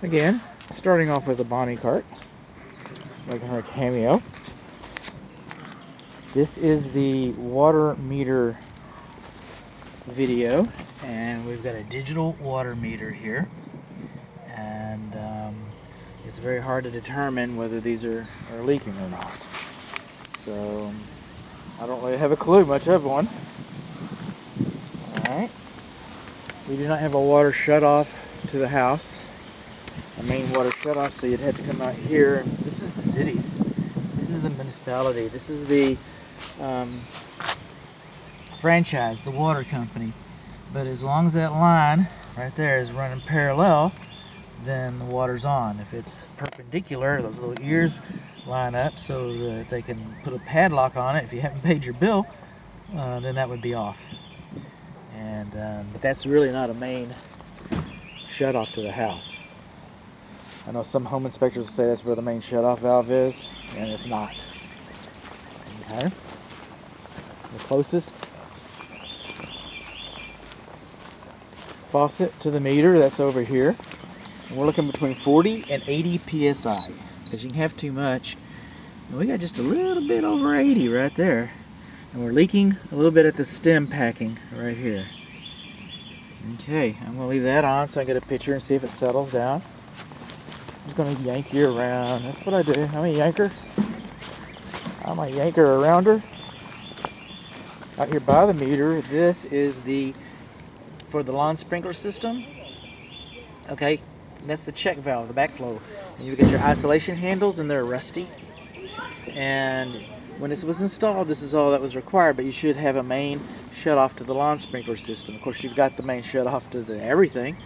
Again, starting off with a Bonnie cart, making her a cameo. This is the water meter video, and we've got a digital water meter here, and it's very hard to determine whether these are leaking or not. So I don't really have a clue much of one. Alright, we do not have a water shut off to the house, a main water shut off, so you'd have to come out here. And this is the cities, this is the municipality, this is the franchise, the water company. But as long as that line right there is running parallel, then the water's on. If it's perpendicular, those little ears line up so that they can put a padlock on it. If you haven't paid your bill, then that would be off. And but that's really not a main shut off to the house. I know some home inspectors will say that's where the main shut off valve is, and it's not. Okay, the closest faucet to the meter, that's over here, and we're looking between 40 and 80 psi, because you can have too much, and we got just a little bit over 80 right there, and we're leaking a little bit at the stem packing right here. Okay, I'm going to leave that on so I get a picture and see if it settles down. I'm just going to yank you around. That's what I do. I'm a yanker. I'm a yanker around her. Out here by the meter, this is for the lawn sprinkler system. Okay, that's the check valve, the backflow. And you get your isolation handles, and they're rusty. And when this was installed, this is all that was required, but you should have a main shut off to the lawn sprinkler system. Of course, you've got the main shut off to everything,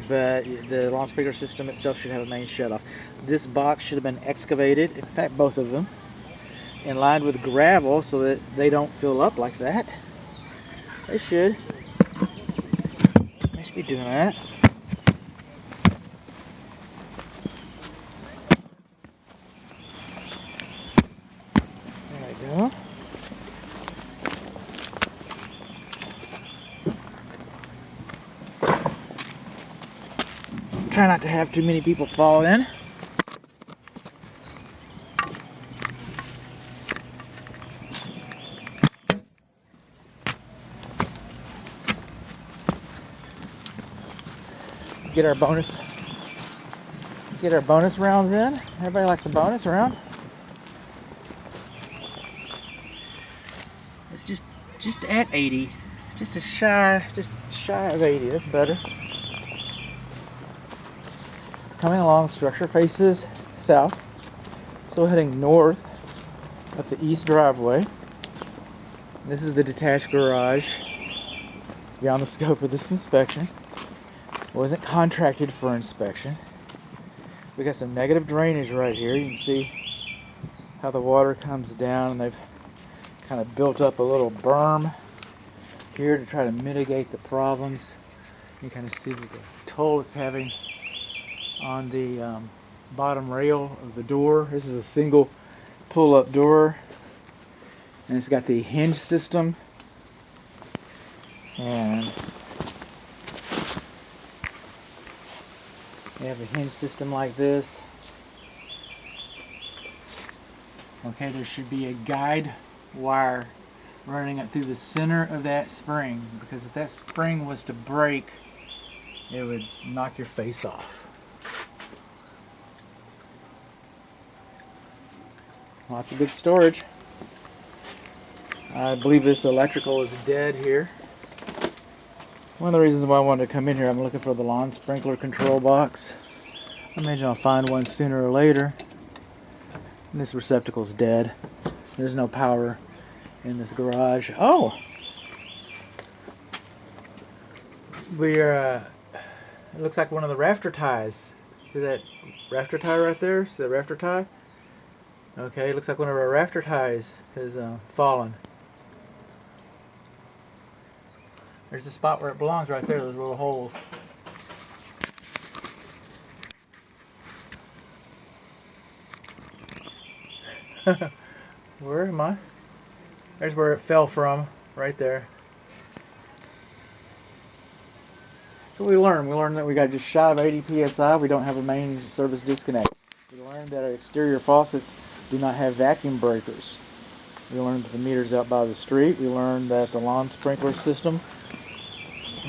but the lawn sprinkler system itself should have a main shut off. This box should have been excavated, in fact both of them, and lined with gravel so that they don't fill up like that. They should be doing that. There we go. Try not to have too many people fall in. Get our bonus rounds in. Everybody likes a bonus round. It's just at 80, just shy of 80. That's better. Coming along, structure faces south, so heading north up the east driveway. This is the detached garage. It's beyond the scope of this inspection. It wasn't contracted for inspection. We got some negative drainage right here. You can see how the water comes down, and they've kind of built up a little berm here to try to mitigate the problems. You kind of see the toll it's having on the bottom rail of the door. This is a single pull-up door, and it's got the hinge system, and you have a hinge system like this. Okay, there should be a guide wire running up through the center of that spring, because if that spring was to break, it would knock your face off. Lots of good storage. I believe this electrical is dead here. One of the reasons why I wanted to come in here, I'm looking for the lawn sprinkler control box. I imagine I'll find one sooner or later. And this receptacle's dead. There's no power in this garage. Oh! It looks like one of the rafter ties. See that rafter tie right there? See that rafter tie? Okay, it looks like one of our rafter ties has fallen. There's the spot where it belongs right there, those little holes. Where am I? There's where it fell from, right there. So we learned that we got just shy of 80 psi. We don't have a main service disconnect. We learned that our exterior faucets do not have vacuum breakers. We learned that the meter's out by the street. We learned that the lawn sprinkler system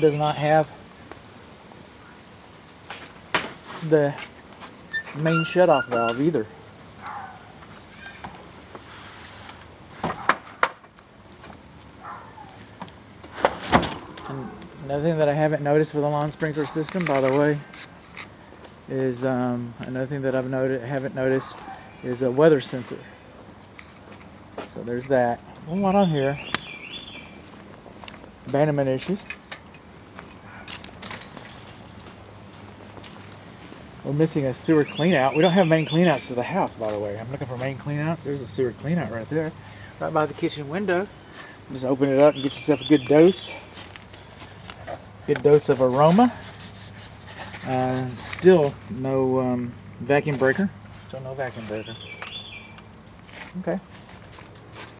does not have the main shutoff valve either. And another thing that I haven't noticed for the lawn sprinkler system, by the way, is another thing that haven't noticed is a weather sensor. So there's that. Well, what on here? Abandonment issues. We're missing a sewer cleanout. We don't have main cleanouts to the house, by the way. I'm looking for main cleanouts. There's a sewer cleanout right there, right by the kitchen window. Just open it up and get yourself a good dose. Good dose of aroma. Still no vacuum breaker. Still no vacuum breaker. Okay.